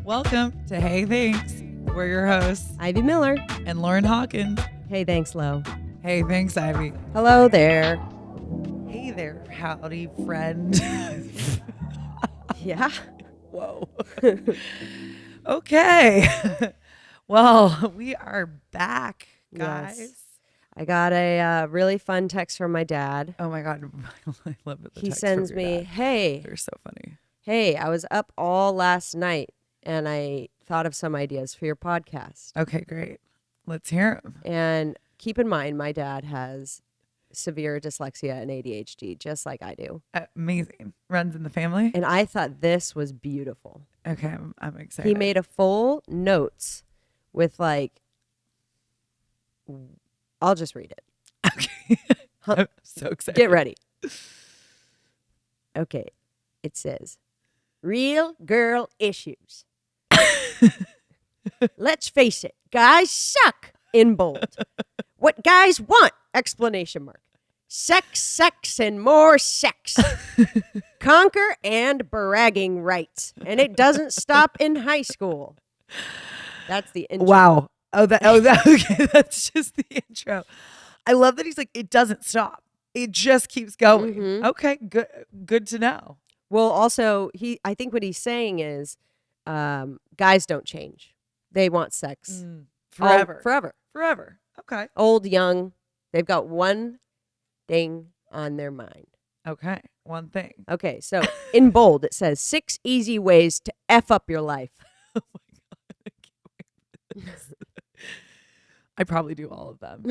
Welcome to Hey Thanks. We're your hosts, Ivy Miller. and Lauren Hawkins. Hey, thanks, Lo. Hey, thanks, Ivy. Hello there. Hey there, howdy, friend. Yeah. Whoa. Okay. Well, we are back, guys. Yes. I got a really fun text from my dad. Oh my God. I love it. He sends me, hey, They're so funny. I was up all last night and I thought of some ideas for your podcast. Okay, great. Let's hear them. And keep in mind, my dad has severe dyslexia and ADHD, just like I do. Amazing. Runs in the family. And I thought this was beautiful. Okay, I'm excited. He made a full notes with I'll just read it. Okay. I'm so excited. Get ready. Okay. It says, real girl issues. Let's face it, guys suck, in bold. What guys want, exclamation mark. Sex, sex, and more sex. Conquer and bragging rights. And it doesn't stop in high school. That's the intro. Wow. Okay. That's just the intro. I love that he's like, it doesn't stop. It just keeps going. Mhm. Okay. Good to know. Well, also, I think what he's saying is guys don't change. They want sex. Forever. Forever. Okay. Old, young. They've got one thing on their mind. Okay. One thing. Okay, so in bold, it says 6 easy ways to F up your life. Oh my God. I can't wait for this. I probably do all of them.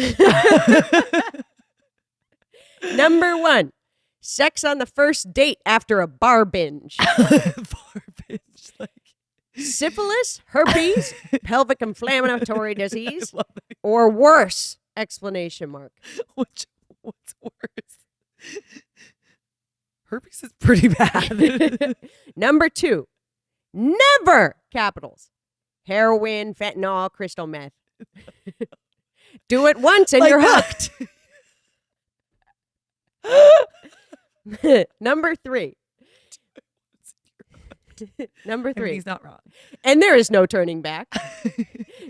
Number 1, sex on the first date after a bar binge. Bar binge, like. Syphilis, herpes, pelvic inflammatory disease, I love it. or worse, exclamation mark. What's worse? Herpes is pretty bad. Number 2, never, capitals, heroin, fentanyl, crystal meth. Do it once and Like you're that. hooked. Number 3. Number I mean, 3. he's not wrong. And there is no turning back.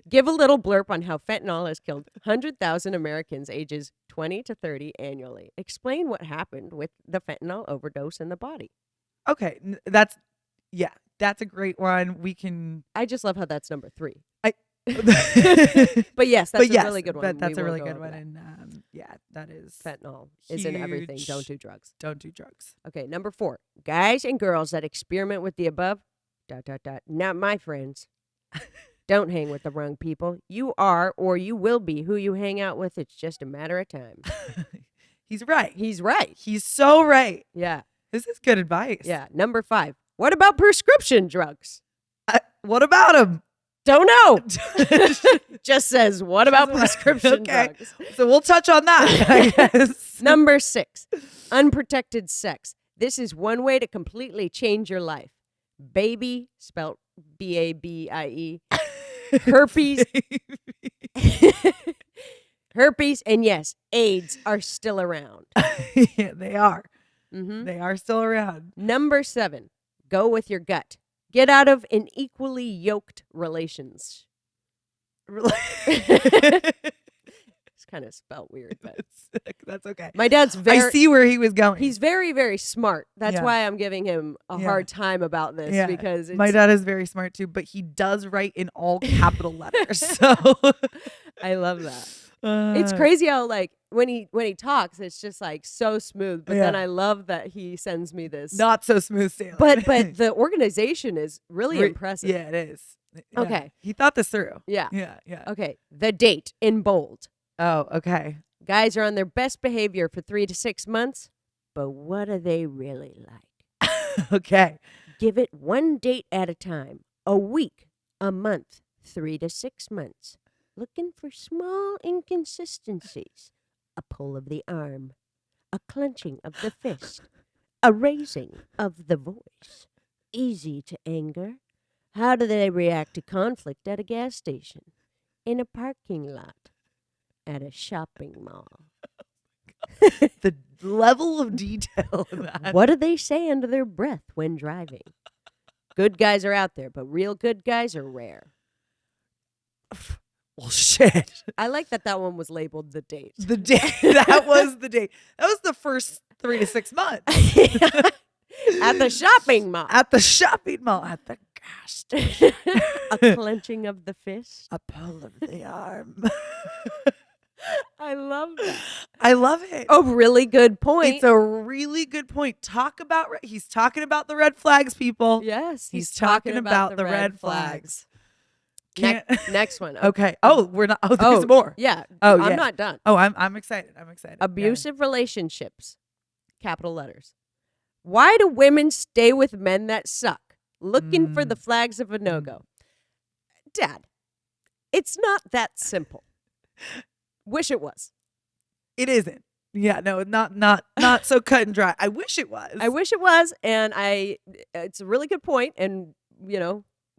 Give a little blurb on how fentanyl has killed 100,000 Americans ages 20 to 30 annually. Explain what happened with the fentanyl overdose in the body. Okay, that's a great one. We can. I just love how that's number 3. But But yes, that's a really good one. But that's We a won't really go good over one, that. and that is Fentanyl is in everything. huge. Don't do drugs. Don't do drugs. Okay, number 4. Guys and girls that experiment with the above, ... not my friends. Don't hang with the wrong people. You are or you will be who you hang out with. It's just a matter of time. He's right. He's right. He's so right. Yeah. This is good advice. Yeah. Number 5. What about prescription drugs? What about him? Don't know. Just says, what about prescription Okay. drugs? So we'll touch on that, I guess. Number 6. Unprotected sex. This is one way to completely change your life. Baby, spelled B-A-B-I-E. Herpes. Herpes and yes, AIDS are still around. Yeah, they are. Mm-hmm. They are still around. Number 7. Go with your gut. Get out of unequally yoked relations. It's kind of spelled weird, but That's okay. my dad's I see where he was going. He's very, very smart. That's Yeah. why I'm giving him a Yeah. hard time about this Yeah. because it's, My dad is very smart too, but he does write in all capital letters. So I love that. It's crazy how when he talks, it's just so smooth. But then Yeah. I love that he sends me this. Not so smooth sailing. But the organization is really impressive. Yeah, it is. Yeah. Okay. He thought this through. Yeah. Yeah. Okay. The date in bold. Oh, okay. Guys are on their best behavior for 3 to 6 months, but what are they really like? Okay. Give it one date at a time, a week, a month, 3 to 6 months. Looking for small inconsistencies. A pull of the arm, a clenching of the fist, a raising of the voice. Easy to anger. How do they react to conflict at a gas station, in a parking lot, at a shopping mall? The level of detail in that. What do they say under their breath when driving? Good guys are out there, but real good guys are rare. Well, shit. I like that one was labeled the date. The date. That was the date. That was the first 3 to 6 months. At the shopping mall. At the shopping mall. At the gas station. A clenching of the fist. A pull of the arm. I love that. I love it. A really good point. It's a really good point. He's talking about the red flags, people. Yes. He's talking about the red flags. Next one. Okay. Oh, we're not. Oh, there's more. Yeah. Oh, yeah. I'm not done. Oh, I'm excited. I'm excited. Abusive relationships. Capital letters. Why do women stay with men that suck? Looking for the flags of a no-go. Dad, it's not that simple. Wish it was. It isn't. Yeah, no, not so cut and dry. I wish it was. I wish it was, and it's a really good point, and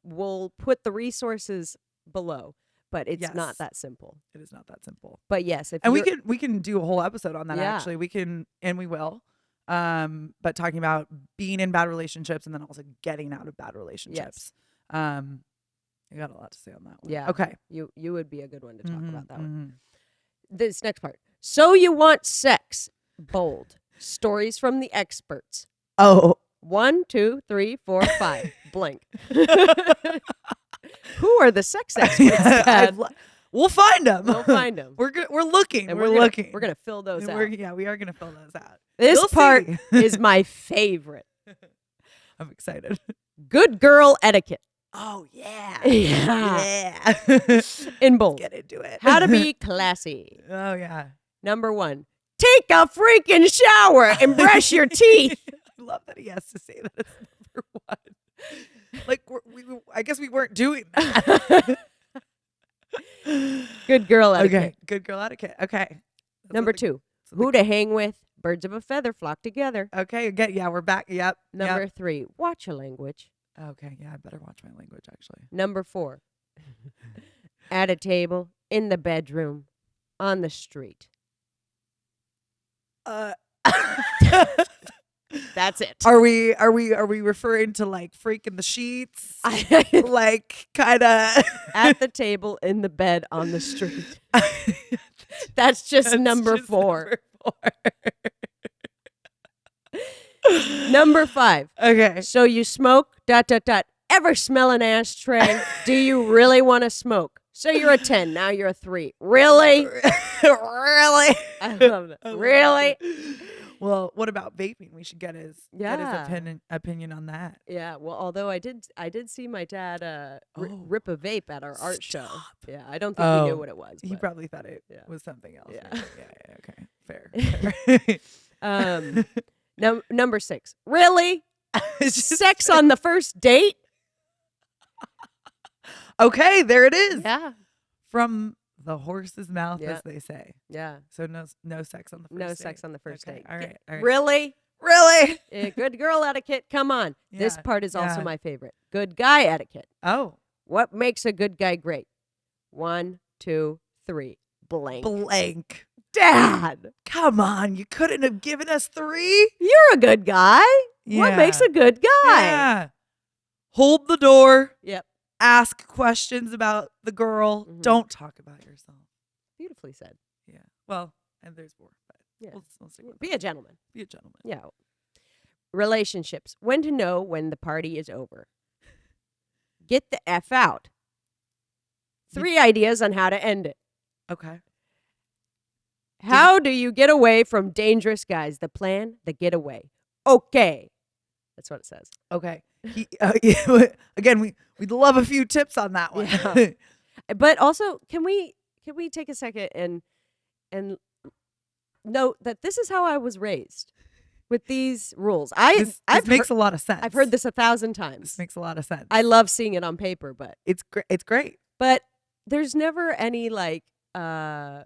we'll put the resources below, but it's not that simple. It is not that simple. But yes, we can do a whole episode on that. Actually, we can, and we will. But talking about being in bad relationships and then also getting out of bad relationships. Yes. You got a lot to say on that one. Yeah. Okay. You would be a good one to talk about that one. Mm-hmm. This next part. So you want sex? Bold. Stories from the experts. Oh. 1, 2, 3, 4, 5. Blank. Who are the sex experts, Dad? We'll find them. We'll find them. We're looking. And we're looking. We're gonna fill those out. We are gonna fill those out. This part is my favorite. I'm excited. Good girl etiquette. Oh yeah. Yeah. In bold. Let's get into it. How to be classy. Oh yeah. Number 1. Take a freaking shower and brush your teeth. I love that he has to say that it's number 1. Like I guess we weren't doing that. Good girl etiquette. Okay. Good girl etiquette. Okay. Number 2. Who to hang with. Birds of a feather flock together. Okay. Again, yeah, we're back. Yep. Number 3. Watch your language. Okay. Yeah, I better watch my language, actually. Number 4. At a table, in the bedroom, on the street. That's it. Are we referring to like freaking the sheets? Like kind of at the table, in the bed, on the street. That's just number 4. Number 5. Okay. So you smoke, ... Ever smell an ashtray? Do you really want to smoke? So you're a 10. Now you're a 3. Really? Really? I love that. Really? Well, what about vaping? We should get his opinion on that. Yeah. Well, although I did see my dad rip a vape at our art show. Yeah. I don't think he knew what it was. He probably thought it was something else. Yeah. Okay. Fair. Number 6. Really? Sex on the first date? Okay, there it is. Yeah. From the horse's mouth, as they say. Yeah. So no sex on the first date. No sex on the first date. All right. Really? Really? Good girl etiquette. Come on. Yeah, this part is also my favorite. Good guy etiquette. Oh. What makes a good guy great? 1, 2, 3. Blank. Dad, come on. You couldn't have given us 3? You're a good guy. Yeah. What makes a good guy? Yeah. Hold the door. Yep. Ask questions about the girl. Mm-hmm. Don't talk about yourself. Beautifully said. Yeah. Well, and there's more. But yeah. We'll be a gentleman. Be a gentleman. Yeah. Relationships. When to know when the party is over. Get the F out. 3 ideas on how to end it. Okay. How do you get away from dangerous guys? The plan, the getaway. Okay. That's what it says. Okay. Again, we'd love a few tips on that one. Yeah. But also, can we take a second and note that this is how I was raised with these rules. This makes a lot of sense. I've heard this 1,000 times. This makes a lot of sense. I love seeing it on paper, but it's great. But there's never any go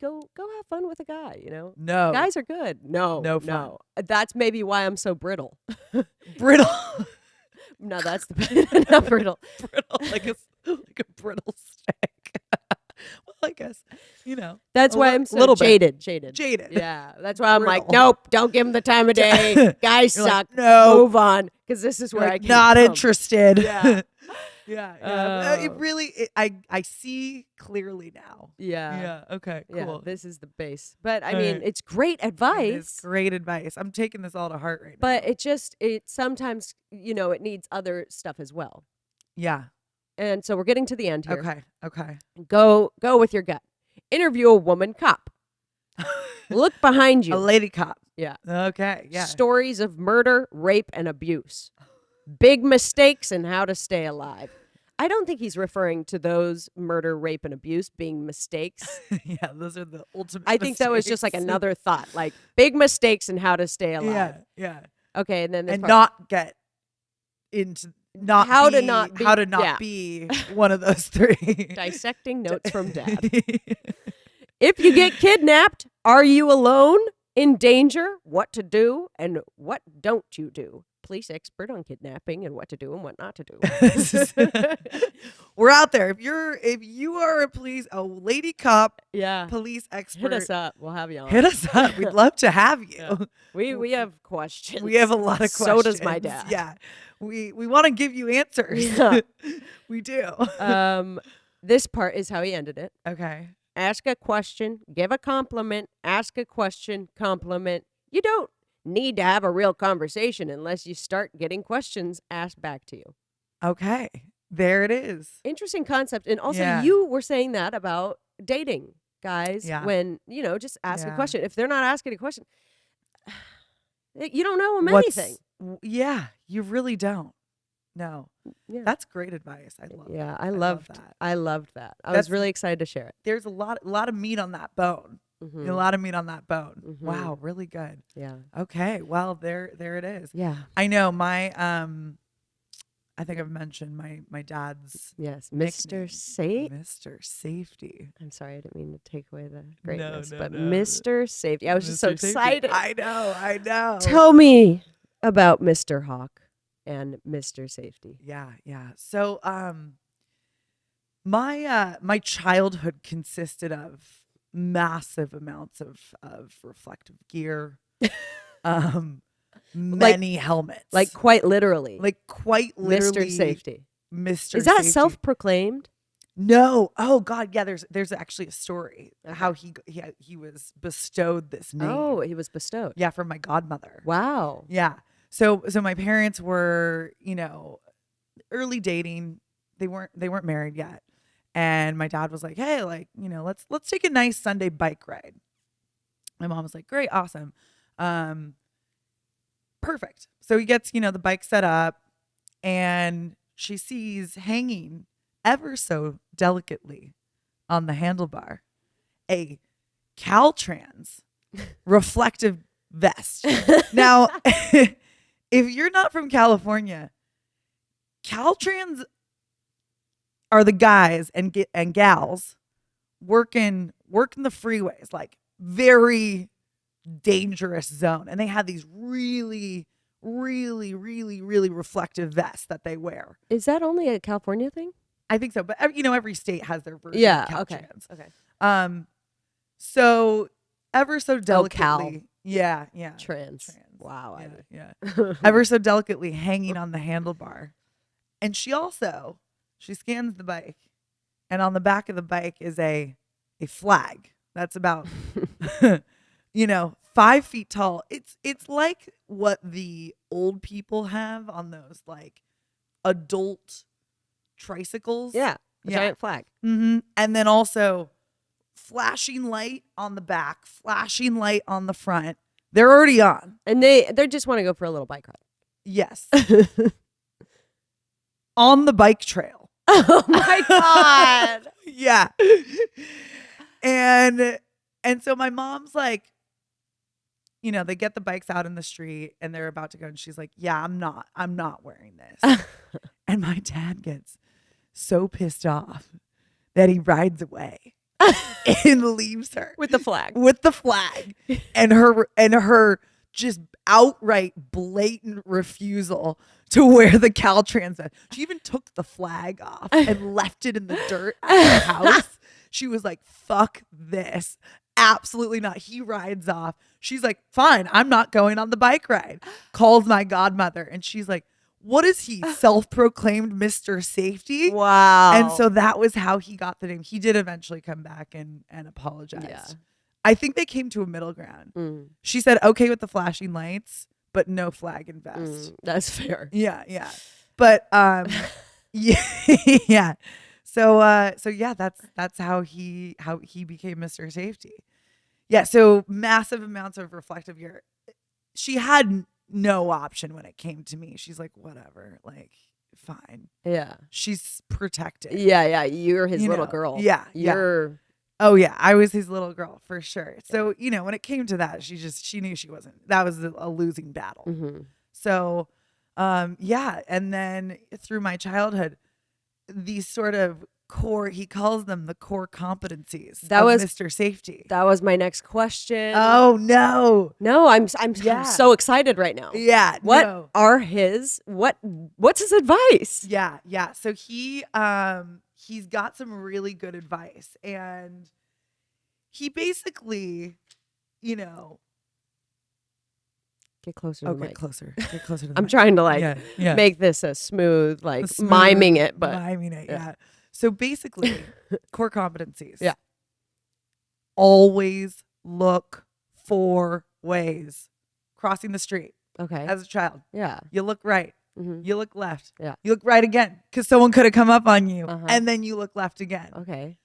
have fun with a guy, No. Guys are good. No fun. That's maybe why I'm so brittle. Brittle. No, that's not brittle. Brittle, like a brittle stick. Well, I guess, That's why I'm so jaded. Yeah. That's why I'm like, nope, don't give him the time of day. Guys suck. Like, no. Move on. Because this is where I came not from. interested. Yeah. Yeah. It really, I see clearly now. Yeah. Yeah. Okay. Cool. Yeah, this is the base. But I mean, it's great advice. It's great advice. I'm taking this all to heart right now. But it sometimes, it needs other stuff as well. Yeah. And so we're getting to the end here. Okay. Go with your gut. Interview a woman cop. Look behind you. A lady cop. Yeah. Okay. Yeah. Stories of murder, rape, and abuse. Big mistakes and how to stay alive. I don't think he's referring to those murder, rape, and abuse being mistakes. Yeah, those are the ultimate I think that was just like another thought, like big mistakes and how to stay alive. Yeah. Okay, and then not get into how to not be one of those three. Dissecting notes from Dad. If you get kidnapped, are you alone? In danger? What to do and what don't you do? Police expert on kidnapping and what to do and what not to do. We're out there. If you are a lady cop, police expert, hit us up. We'll have you on. Hit us up. We'd love to have you. Yeah. We have questions. We have a lot of questions. So does my dad. Yeah. We want to give you answers. Yeah. We do. This part is how he ended it. Okay. Ask a question, give a compliment, ask a question, compliment. You don't need to have a real conversation unless you start getting questions asked back to you. Okay. There it is. Interesting concept. And also you were saying that about dating guys when, just ask a question. If they're not asking a question, you don't know them anything. Yeah, you really don't. No. Yeah. That's great advice. I love that. Yeah, I loved that. I loved that. I was really excited to share it. There's a lot of meat on that bone. Mm-hmm. A lot of meat on that bone. Mm-hmm. Wow, really good. Yeah. Okay. Well, there it is. Yeah. I know my I think I've mentioned my dad's Mr. Safe. Mr. Safety. I'm sorry, I didn't mean to take away the greatness, No. Mr. Safety. I was just so excited. I know. Tell me about Mr. Hawk and Mr. Safety. Yeah. So my childhood consisted of massive amounts of reflective gear. Many helmets. Like quite literally. Mr. Safety. Mr. Is that Safety. Self-proclaimed? No. Oh God, yeah, there's actually a story how he was bestowed this name. Oh, he was bestowed. Yeah, from my godmother. Wow. Yeah. So my parents were, early dating. They weren't married yet. And my dad was like, "Hey, let's take a nice Sunday bike ride." My mom was like, "Great, awesome." Perfect. So he gets, the bike set up and she sees hanging ever so delicately on the handlebar a Caltrans reflective vest. Now, if you're not from California, Caltrans are the guys and gals working the freeways, like very dangerous zone, and they have these really, really, really, really reflective vests that they wear. Is that only a California thing? I think so, but every state has their version of Caltrans. Okay. So ever so delicately, yeah, trans. Wow. Yeah. Ever so delicately hanging on the handlebar, and she scans the bike, and on the back of the bike is a flag that's about 5 feet tall. It's like what the old people have on those like adult tricycles. Yeah. Giant flag. Mm-hmm. And then also flashing light on the back, flashing light on the front. They're already on. And they just want to go for a little bike ride. Yes. On the bike trail. Oh my God. Yeah. And so my mom's like, they get the bikes out in the street and they're about to go. And she's like, "Yeah, I'm not wearing this." And my dad gets so pissed off that he rides away and leaves her with the flag, and her just outright blatant refusal to wear the Caltrans vest. She even took the flag off and left it in the dirt at her house. She was like, fuck this. Absolutely not. He rides off. She's like, fine, I'm not going on the bike ride. Calls my godmother. And she's like, what is he? Self-proclaimed Mr. Safety? Wow. And so that was how he got the name. He did eventually come back and apologize. Yeah. I think they came to a middle ground. Mm. She said, okay with the flashing lights, but no flag and vest. That's fair. Yeah, yeah. But yeah, yeah. So yeah, that's how he became Mr. Safety. Yeah, so massive amounts of reflective gear. She had no option when it came to me. She's like, whatever, like, fine. Yeah. She's protected. Yeah. You're his little know? girl. Yeah. You're. Oh yeah, I was his little girl for sure. So, when it came to that, she knew she wasn't. That was a losing battle. Mm-hmm. So, yeah, and then through my childhood, these sort of core, he calls them the core competencies That of was Mr. Safety. That was my next question. Oh no. No, I'm Yeah. so excited right now. Yeah. What no. are what's his advice? Yeah, yeah. So he's got some really good advice, and he basically, Get closer to the mic. Get closer to the I'm mic. trying to make this a smooth, miming it, but miming it, yeah. So basically, core competencies. Yeah. Always look for ways. Crossing the street okay. as a child. Yeah. You look right. Mm-hmm. You look left. Yeah. You look right again because someone could have come up on you, Uh-huh. and then you look left again. Okay.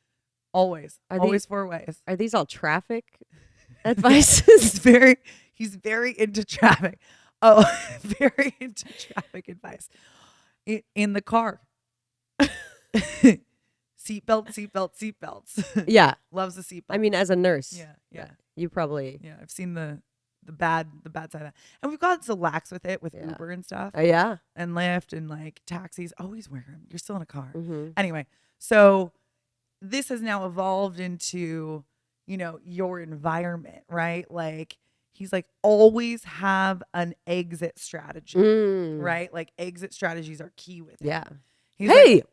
Always. Are Always 4 ways. Are these all traffic advices? He's very into traffic. Oh, very into traffic advice. In the car. Seatbelts. Yeah. Loves the seatbelt. I mean, as a nurse. Yeah. You probably. Yeah. I've seen the bad side of that. And we've got to lax with it with Yeah. Uber and stuff. Yeah. And Lyft and like taxis. Always wear them. You're still in a car. Mm-hmm. Anyway, so this has now evolved into, your environment, right? Like he's like, always have an exit strategy, right? Like exit strategies are key with it. Yeah. He's Hey,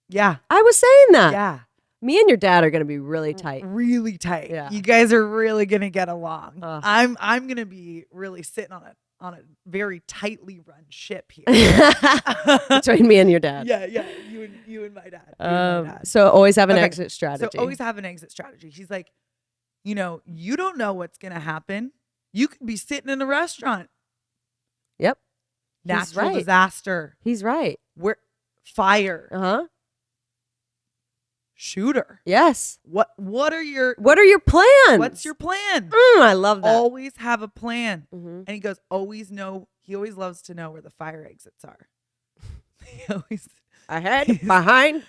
yeah. I was saying that. Yeah. Me and your dad are going to be really tight. Really tight. Yeah. You guys are really going to get along. Ugh. I'm going to be really sitting on a very tightly run ship here. Between me and your dad. Yeah. You and my dad. So always have an Okay. exit strategy. So always have an exit strategy. He's like, you don't know what's going to happen. You could be sitting in a restaurant. Yep. Natural right. disaster. He's right. Fire. Uh-huh. Shooter. Yes. What are your plans? What's your plan? I love that. Always have a plan. Mm-hmm. And he goes, he always loves to know where the fire exits are. He always Ahead, behind,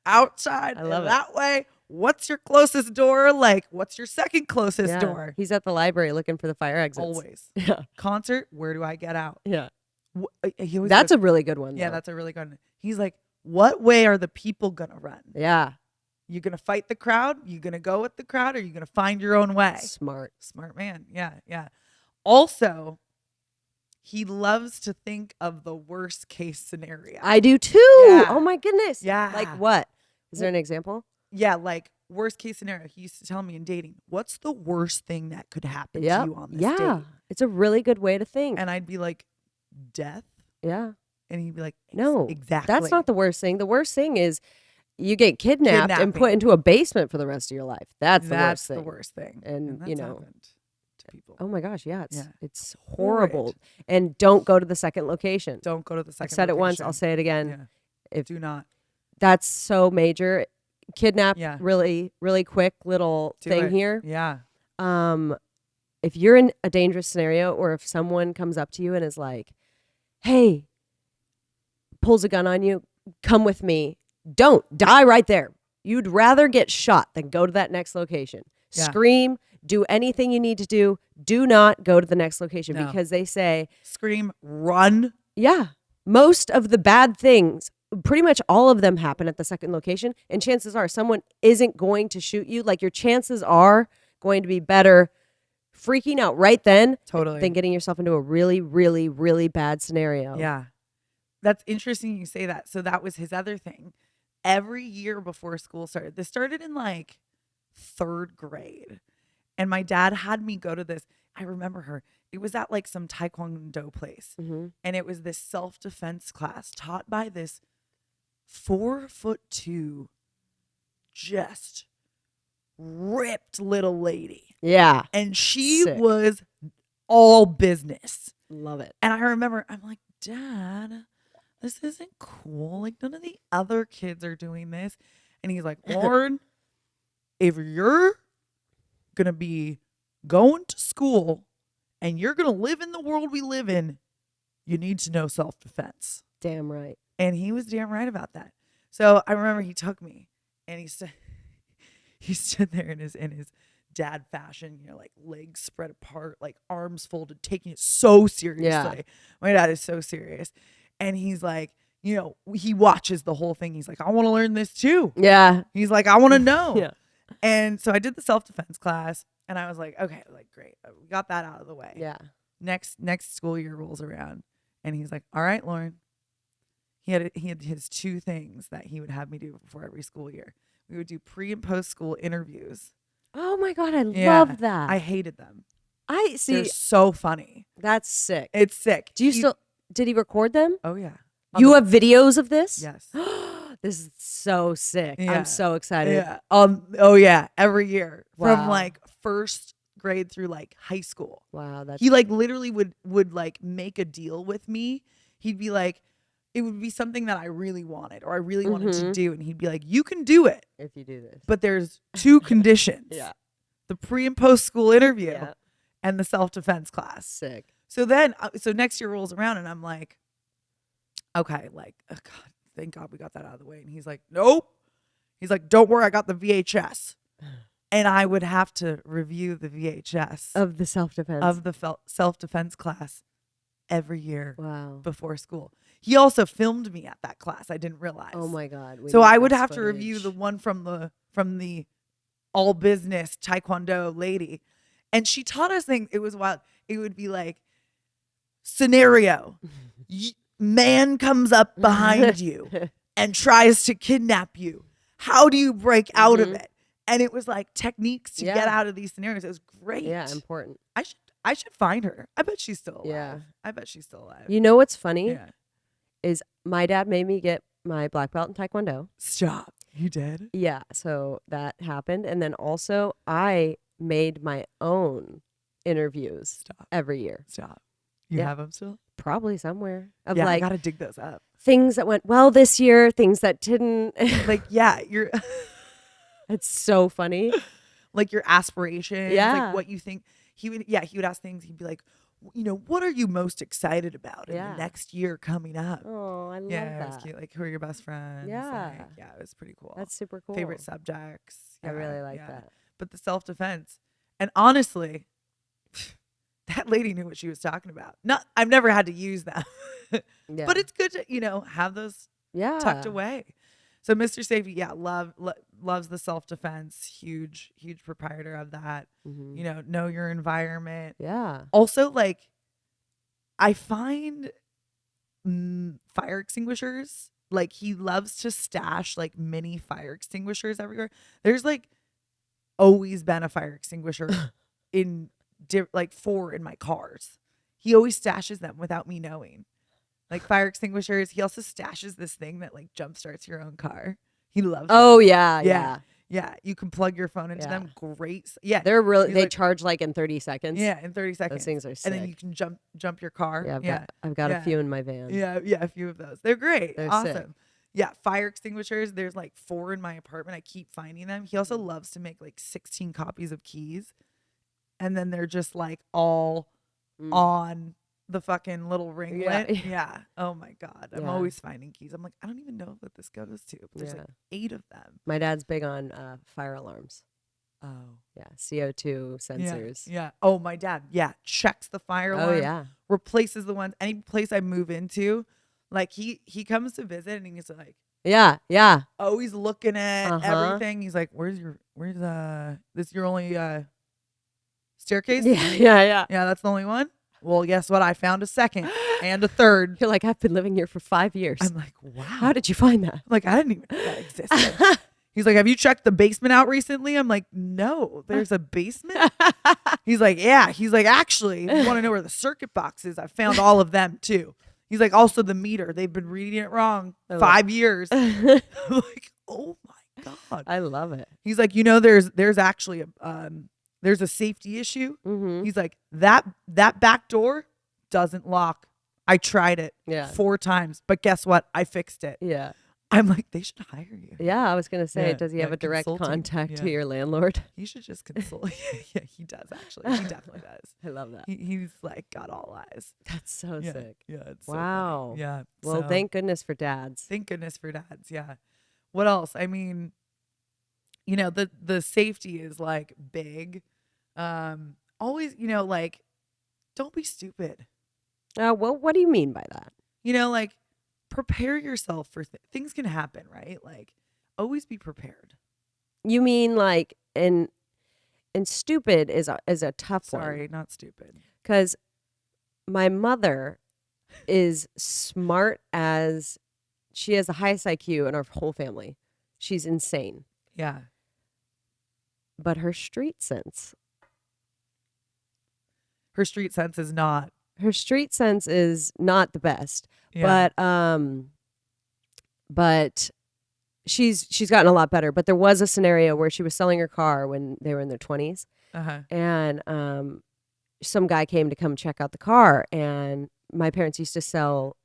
outside. I love it. That way, what's your closest door? Like, what's your second closest door? He's at the library looking for the fire exits. Always. Yeah. Concert, where do I get out? Yeah. He always That's goes, a really good one. yeah, though. that's a really good one. He's like, what way are the people going to run? Yeah. You going to fight the crowd? You going to go with the crowd? Or you going to find your own way? Smart man. Yeah. Also, he loves to think of the worst case scenario. I do too. Yeah. Oh my goodness. Yeah. Like what? Is there an example? Yeah, like worst case scenario. He used to tell me in dating, what's the worst thing that could happen to you on this date? It's a really good way to think. And I'd be like, death? Yeah. And he'd be like, no, exactly. That's not the worst thing. The worst thing is you get kidnapped and put into a basement for the rest of your life. That's the worst thing. And that's happened to people. Oh my gosh, it's horrible. And don't go to the second location. Don't go to the second I've said location. it once, I'll say it again. Yeah. Do not. That's so major. Kidnap, Yeah. really, really quick little thing here. Yeah. If you're in a dangerous scenario, or if someone comes up to you and is like, hey, pulls a gun on you, come with me. Don't die right there. You'd rather get shot than go to that next location. Yeah. Scream, do anything you need to do. Do not go to the next location because they say, scream, run. Yeah. Most of the bad things, pretty much all of them happen at the second location. And chances are someone isn't going to shoot you. Like your chances are going to be better freaking out right then than getting yourself into a really, really, really bad scenario. Yeah. That's interesting you say that. So that was his other thing. every year before school started. This started in like 3rd grade. And my dad had me go to this. I remember her. It was at like some taekwondo place. Mm-hmm. And it was this self-defense class taught by this 4'2", just ripped little lady. Yeah. And she Sick. was all business. Love it. And I remember, I'm like, Dad, this isn't cool. Like, none of the other kids are doing this. And he's like, Lauren, if you're going to be going to school and you're going to live in the world we live in, you need to know self-defense. Damn right. And he was damn right about that. So I remember he took me and he stood there in his dad fashion, you know, like legs spread apart, like arms folded, taking it so seriously. Yeah. My dad is so serious. And he's like, you know, he watches the whole thing. He's like, I want to learn this too. Yeah. He's like, I want to know. Yeah. And so I did the self-defense class and I was like, okay, like great. We got that out of the way. Yeah. Next school year rolls around and he's like, all right, Lauren. He had his 2 things that he would have me do before every school year. We would do pre and post school interviews. Oh my God, I Yeah, love that. I hated them. I see. They're so funny. That's sick. It's sick. Do you still? Did he record them? Oh yeah. You have videos of this? Yes. This is so sick. Yeah. I'm so excited. Yeah. Oh yeah. Every year from Wow. like 1st grade through like high school. Wow. That's He like literally would like make a deal with me. He'd be like, it would be something that I really wanted or I really wanted to do, and he'd be like, you can do it, if you do this. but there's 2 conditions. Yeah. The pre and post school interview Yeah. and the self-defense class. Sick. So then, so next year rolls around and I'm like, okay, like, oh God, thank God we got that out of the way. And he's like, nope. He's like, don't worry, I got the VHS. And I would have to review the VHS Of the self-defense. of the self-defense class every year Wow. before school. He also filmed me at that class. I didn't realize. Oh my God. we So need I would this have to review the footage. one from the all business taekwondo lady. And she taught us things. It was wild. It would be like, scenario, man comes up behind you and tries to kidnap you. How do you break out of it? And it was like techniques to get out of these scenarios. It was great. Yeah, important. I should find her. I bet she's still alive. Yeah. I bet she's still alive. You know what's funny Yeah. is my dad made me get my black belt in Taekwondo. Stop. You did? Yeah, so that happened. And then also I made my own interviews Stop. every year. Stop. You Yeah. have them still? Probably somewhere. Of Yeah, I like gotta dig those up. things that went well this year, things that didn't. Like, yeah, you're It's so funny. like your aspirations, Yeah. like what you think. He would ask things. He'd be like, you know, what are you most excited about in Yeah. the next year coming up? Oh, I love Yeah, it was that. cute. Like, who are your best friends? Yeah. Like, yeah, it was pretty cool. That's super cool. Favorite subjects. I really Yeah, like yeah. that. But the self-defense, and honestly, that lady knew what she was talking about. I've never had to use them, Yeah. but it's good to, you know, have those yeah. tucked away. So Mr. Safety, yeah, loves the self-defense. Huge proprietor of that. Mhm. You know your environment. Yeah. Also, like, I find fire extinguishers, like, he loves to stash like mini fire extinguishers everywhere. There's like always been a fire extinguisher in like 4 in my cars. He always stashes them without me knowing. Like fire extinguishers. He also stashes this thing that like jump starts your own car. He loves Oh them. yeah, Yeah. yeah. Yeah, you can plug your phone into Yeah. them. Great. Yeah. They're really He's they like- charge like in 30 seconds. Yeah, in 30 seconds. Those things are sick. And then you can jump your car. Yeah, I've got Yeah. a few in my van. Yeah, a few of those. They're great. They're awesome. sick. Yeah, fire extinguishers. There's like 4 in my apartment. I keep finding them. He also loves to make like 16 copies of keys. And then they're just like all on the fucking little ringlet. Yeah. Oh my God. I'm Yeah. always finding keys. I'm like, I don't even know what this goes to. But there's Yeah. like 8 of them. My dad's big on fire alarms. Oh. Yeah, CO2 sensors. Yeah. Oh, my dad. Yeah. Checks the fire Oh alarm. yeah. Replaces the ones. Any place I move into, like he comes to visit and he's like, Yeah, yeah. always looking at Uh-huh. everything. He's like, where's this your only staircase? Yeah, yeah, yeah. Yeah, that's the only one. Well, guess what? I found a second. and a third. You're like, I've been living here for 5 years. I'm like, wow. How did you find that? I'm like, I didn't even know that existed. He's like, have you checked the basement out recently? I'm like, no, there's a basement. He's like, yeah. He's like, actually, if you want to know where the circuit box is, I found all of them too. He's like, also the meter. They've been reading it wrong 5 years. I'm like, oh my God. I love it. He's like, you know, there's actually there's a safety issue. Mm-hmm. He's like, that back door doesn't lock. I tried it 4 times, but guess what? I fixed it. Yeah. I'm like, they should hire you. Yeah, I was going to say, Yeah, does he have a direct consulting. contact to Yeah. your landlord? He should just consult. Yeah, he does actually. He definitely does. I love that. He's like got all eyes. That's so Yeah, sick. yeah. It's Wow. So funny. Yeah. Well, so, thank goodness for dads. thank goodness for dads. Yeah. What else? I mean, you know, the safety is like big. Always, you know, like, don't be stupid. Well, what do you mean by that? You know, like, prepare yourself for things can happen, right? Like, always be prepared. You mean like, and stupid is a tough one. Sorry, not stupid. Because my mother is smart as, she has the highest IQ in our whole family. She's insane. Yeah. But her street sense. Her street sense is not. Her street sense is not the best. Yeah. But she's gotten a lot better. But there was a scenario where she was selling her car when they were in their 20s. Uh-huh. And some guy came to come check out the car, and my parents used to sell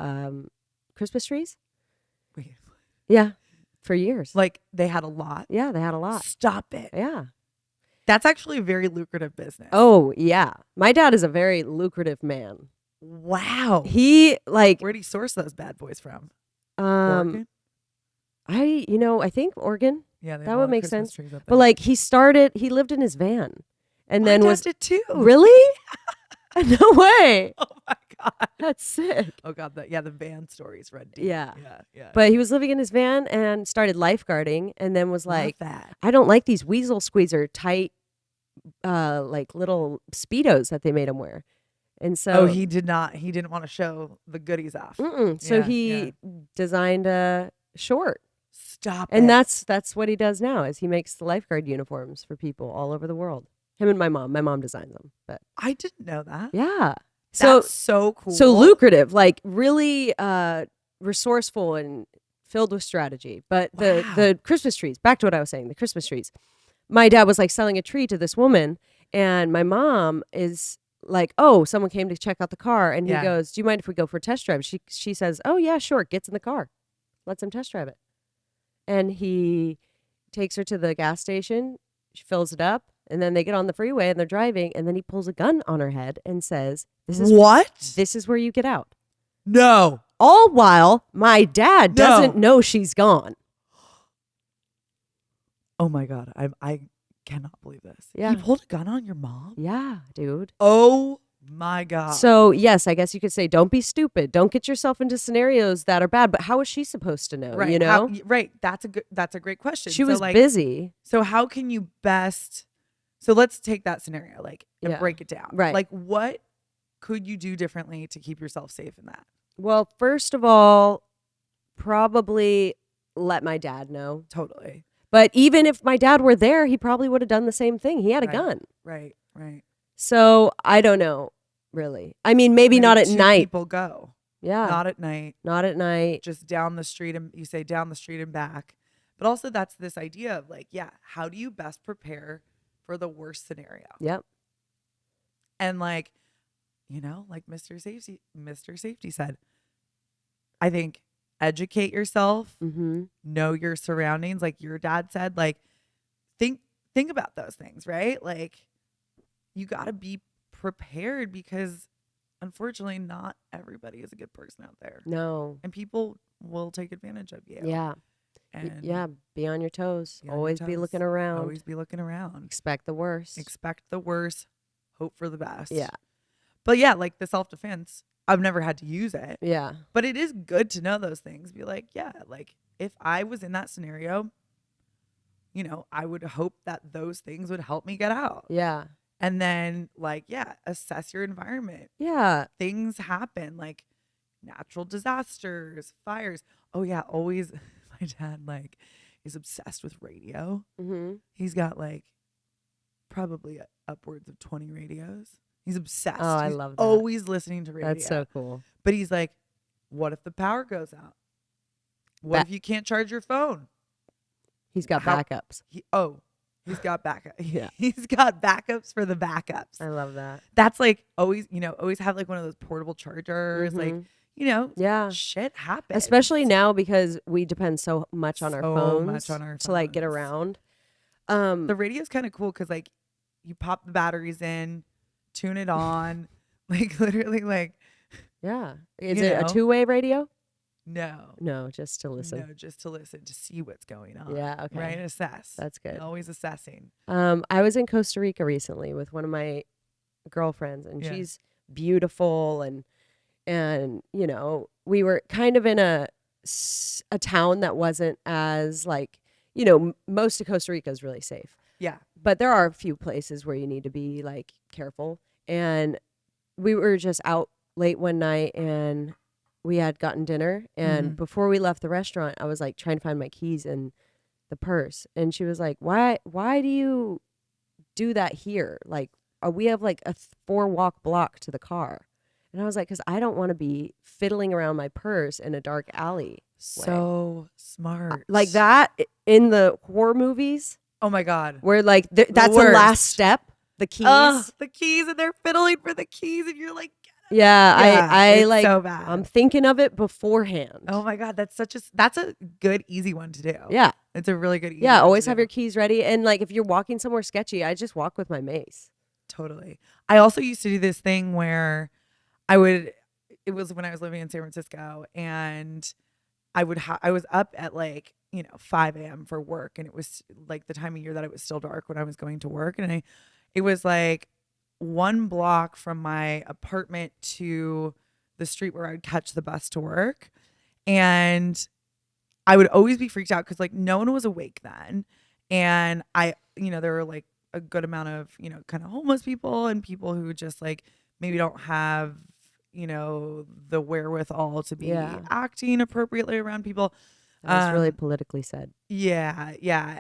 Christmas trees. Wait. Yeah, for years. Like, they had a lot. Yeah, they had a lot. Stop it. Yeah. That's actually a very lucrative business. Oh, yeah. My dad is a very lucrative man. Wow. He like Where do you source those bad boys from? um Oregon? I think Oregon. Yeah, they have that a would lot of make Christmas sense. trees up But there. like he lived in his van and My then dad was did too. really? No way. Oh my God. That's sick. Oh God, the van stories run deep. Yeah. Yeah. But he was living in his van and started lifeguarding, and then was like, Love that. I don't like these weasel squeezer tight like little Speedos that they made him wear. And so He didn't want to show the goodies off. so Yeah, he designed a short. Stop And it. that's what he does now, is he makes the lifeguard uniforms for people all over the world. Him and my mom designs them. But I didn't know that. yeah. That's so cool. So lucrative, like really resourceful and filled with strategy. But Wow. the Christmas trees, back to what I was saying, the Christmas trees. My dad was like selling a tree to this woman, and my mom is like, oh, someone came to check out the car, and he Yeah. goes, do you mind if we go for a test drive? She says, oh yeah, sure. Gets in the car, lets him test drive it. And he takes her to the gas station, she fills it up, and then they get on the freeway and they're driving, and then he pulls a gun on her head and says, this is where you get out. No. All while my dad No. doesn't know she's gone. Oh my God. I cannot believe this. Yeah. He pulled a gun on your mom? Yeah, dude. Oh my God. So yes, I guess you could say, don't be stupid. Don't get yourself into scenarios that are bad. But how is she supposed to know? right. You know, Right. That's a great question. she So, was like, busy. So how can you best? So let's take that scenario, like, and Yeah. break it down. Right. Like, what could you do differently to keep yourself safe in that? Well, first of all, probably let my dad know. Totally. But even if my dad were there, he probably would have done the same thing. He had a Right. gun. Right. Right. So I don't know, really. I mean, maybe not at two night. People go. Yeah. Not at night. Not at night. Just down the street, and you say down the street and back. But also, that's this idea of like, yeah, how do you best prepare for the worst scenario? Yep. And like, you know, like Mr. Safety said, I think educate yourself, Mm-hmm. know your surroundings. Like your dad said, like think about those things, right? Like you got to be prepared, because unfortunately not everybody is a good person out there, No. and people will take advantage of you. Yeah. And Yeah. Be on your toes. be on your Always be toes. looking around. Always be looking around. Expect the worst. Expect the worst, hope for the best. Yeah. But yeah, like the self-defense, I've never had to use it. Yeah. But it is good to know those things. Be like, yeah, like if I was in that scenario, you know, I would hope that those things would help me get out. Yeah. And then like, yeah, assess your environment. Yeah. Things happen. Like natural disasters, fires. Oh yeah, always my dad like is obsessed with radio. Mm-hmm. He's got like probably upwards of 20 radios. He's obsessed. Oh, I He's love that. always listening to radio. That's so cool. But he's like, what if the power goes out? What if you can't charge your phone? He's got backups. He's got backup. Yeah. He's got backups for the backups. I love that. That's like always, always have like one of those portable chargers. Mm-hmm. Like, yeah, shit happens. Especially now because we depend so much on our phones to like get around. The radio's kind of cool because like you pop the batteries in, tune it on, like literally like. Yeah. Is it a two-way radio? No, just to listen. No, just to listen, to see what's going on. Yeah, okay. Right, assess. That's good. Always assessing. I was in Costa Rica recently with one of my girlfriends, and she's beautiful, and we were kind of in a town that wasn't as like, most of Costa Rica is really safe. Yeah. But there are a few places where you need to be like careful, and we were just out late one night, and we had gotten dinner, and before we left the restaurant, I was like trying to find my keys in the purse, and she was like, why do you do that here? Like, we have like a 4-walk block to the car. And I was like, because I don't want to be fiddling around my purse in a dark alley. So smart. Like that in the horror movies. Oh my God. Where like that's the last step. The keys. The keys, and they're fiddling for the keys, and you're like, yeah, I like, so bad. I'm thinking of it beforehand. Oh my God, that's a good, easy one to do. Yeah. It's a really good, easy Yeah, one always to have do. your keys ready. And like, if you're walking somewhere sketchy, I just walk with my mace. Totally. I also used to do this thing where it was when I was living in San Francisco, and I was up at like, 5 a.m. for work, and it was like the time of year that it was still dark when I was going to work. And it was like 1 block from my apartment to the street where I would catch the bus to work. And I would always be freaked out because like no one was awake then. And there were like a good amount of, kind of homeless people and people who just like maybe don't have, the wherewithal to be acting appropriately around people. That was really politically said. Yeah.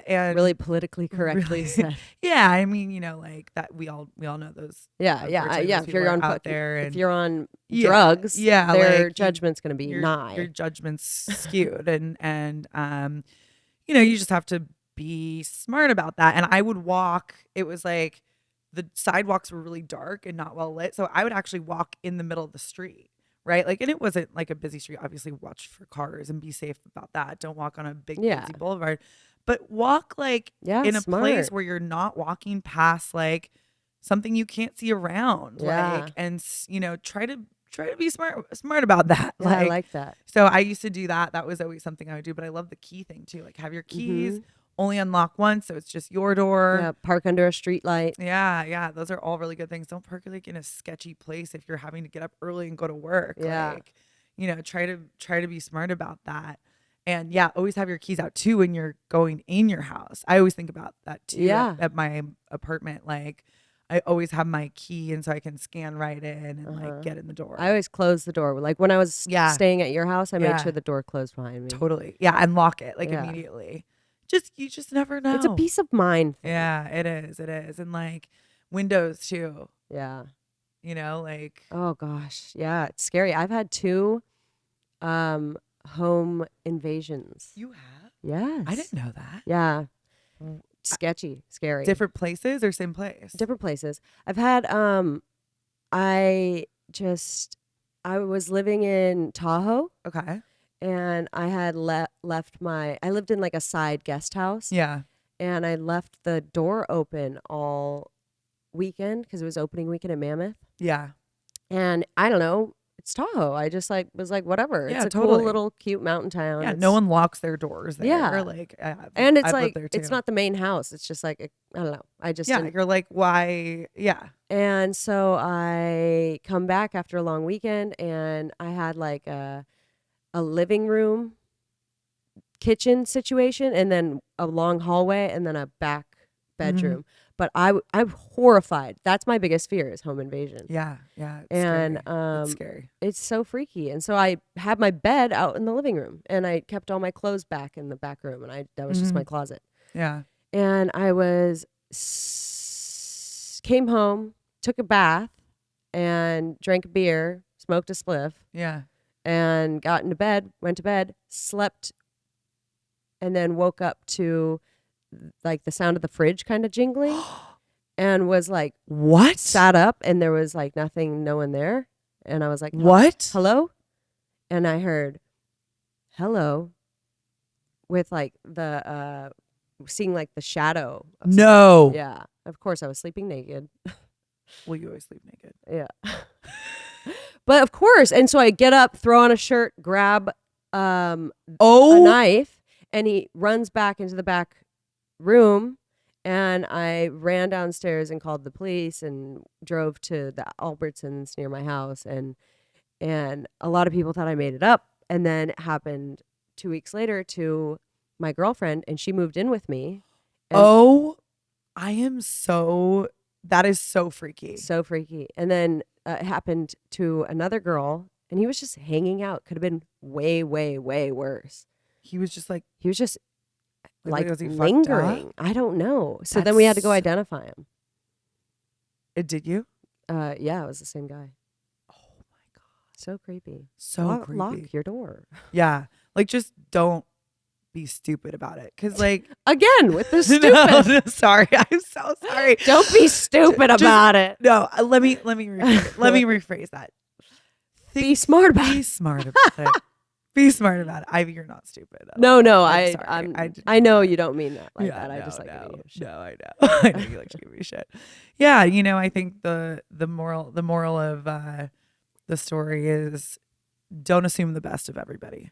And really politically correctly said. Yeah. I mean, like that we all know those. Yeah. If you're on out there, and if you're on drugs, their like, judgment's going to be your judgment's skewed. And you just have to be smart about that. And I would walk, it was like the sidewalks were really dark and not well lit. So I would actually walk in the middle of the street. Right. Like, and it wasn't like a busy street. Obviously, watch for cars and be safe about that. Don't walk on a big busy boulevard, but walk like in a place where you're not walking past like something you can't see around. Yeah. Like, and try to be smart about that. Yeah, I like that. So I used to do that. That was always something I would do. But I love the key thing too. Like have your keys. Only unlock once, so it's just your door. Yeah, park under a street light. Yeah. Those are all really good things. Don't park like in a sketchy place if you're having to get up early and go to work. Yeah. Like, try to be smart about that. And always have your keys out too when you're going in your house. I always think about that too. Yeah. At my apartment, like I always have my key, and so I can scan right in and like get in the door. I always close the door. Like when I was staying at your house, I made sure the door closed behind me. Totally. Yeah, and lock it like immediately. You just never know. It's a peace of mind thing. Yeah, it is. And like windows too. Yeah. Like. Oh gosh. Yeah. It's scary. I've had 2 home invasions. You have? Yes. I didn't know that. Yeah. Sketchy. Scary. Different places or same place? Different places. I've had, I was living in Tahoe. Okay. And I had left I lived in like a side guest house. Yeah. And I left the door open all weekend because it was opening weekend at Mammoth. Yeah. And I don't know, it's Tahoe. I just was like, whatever. Yeah, it's a totally. cool little cute mountain town. Yeah, no one locks their doors there. Yeah. Like, and it's I've like, lived there too. it's not the main house. It's just like, I don't know. I just didn't. You're like, why? Yeah. And so I come back after a long weekend, and I had like a living room kitchen situation, and then a long hallway, and then a back bedroom. but I'm horrified. That's my biggest fear is home invasion. Yeah. It's And scary. It's scary. It's so freaky. And so I had my bed out in the living room, and I kept all my clothes back in the back room, and that was just my closet. Yeah. And I came home, took a bath, and drank a beer, smoked a spliff. Yeah. And got into bed, went to bed, slept, and then woke up to like the sound of the fridge kind of jingling and was like, what? Sat up, and there was like nothing, no one there. And I was like, what? Hello? And I heard hello with like seeing like the shadow. No. Yeah. Of course I was sleeping naked. Well, you always sleep naked. Yeah. But of course. And so I get up, throw on a shirt, grab a knife, and he runs back into the back room. And I ran downstairs and called the police and drove to the Albertsons near my house. And a lot of people thought I made it up. And then it happened 2 weeks later to my girlfriend, and she moved in with me. That is so freaky. So freaky. And then it happened to another girl, and he was just hanging out. Could have been way, way, way worse. He was just like lingering. I don't know. So then we had to go identify him. Did you? Yeah, it was the same guy. Oh my God. So creepy. Creepy. Lock your door. Yeah. Like, just don't be stupid about it. Because, like, again, with the stupid. No, sorry. I'm so sorry. Don't be stupid about it. No, let me rephrase that. Be smart about it. Be smart about it. Be smart about it. Ivy, you're not stupid. No, I know you don't mean that like that. I just like giving you shit. No, I know. I know you like to give me shit. Yeah, I think the moral of the story is don't assume the best of everybody.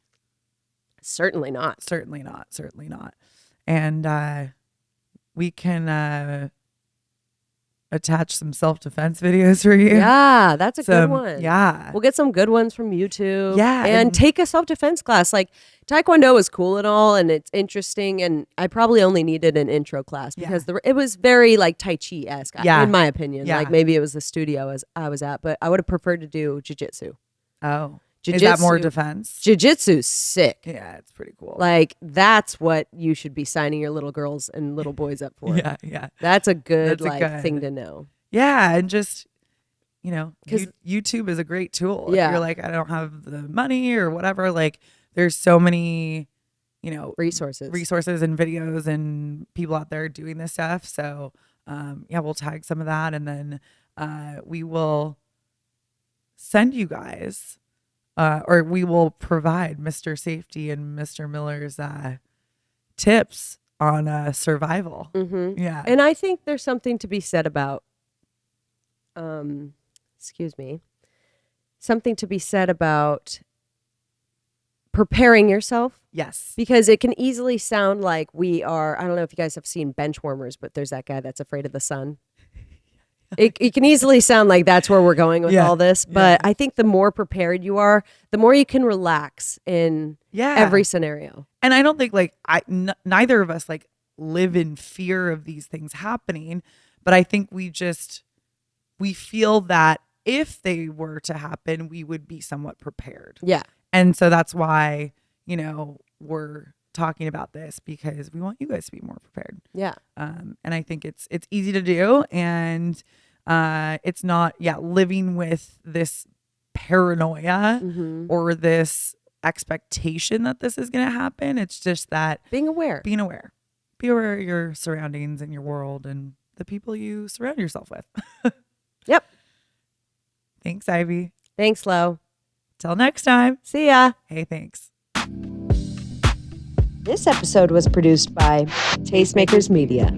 Certainly not. Certainly not. And we can attach some self-defense videos for you. Yeah, that's a good one. Yeah. We'll get some good ones from YouTube. Yeah. And take a self-defense class. Like, Taekwondo is cool and all, and it's interesting, and I probably only needed an intro class because it was very, like, Tai Chi-esque, in my opinion. Yeah. Like, maybe it was the studio I was at, but I would have preferred to do jiu-jitsu. Oh. Is that more defense? Jiu-jitsu's sick. Yeah, it's pretty cool. Like, that's what you should be signing your little girls and little boys up for. Yeah. That's a good thing to know. Yeah, and just, YouTube is a great tool. Yeah. If you're like, I don't have the money or whatever, like, there's so many, resources and videos and people out there doing this stuff. So, we'll tag some of that, and then we will send you guys or we will provide Mr. Safety and Mr. Miller's tips on survival. Mm-hmm. Yeah. And I think there's something to be said about, something to be said about preparing yourself. Yes. Because it can easily sound like we are, I don't know if you guys have seen Benchwarmers, but there's that guy that's afraid of the sun. It can easily sound like that's where we're going with all this, but I think the more prepared you are, the more you can relax in every scenario. And I don't think neither of us live in fear of these things happening, but I think we feel that if they were to happen, we would be somewhat prepared. Yeah. And so that's why, we're talking about this, because we want you guys to be more prepared. Yeah. And I think it's easy to do, and it's not living with this paranoia or this expectation that this is going to happen. It's just that being aware. Be aware of your surroundings and your world and the people you surround yourself with. Yep. Thanks, Ivy. Thanks, Lo. Till next time. See ya. Hey, thanks. This episode was produced by Tastemakers Media.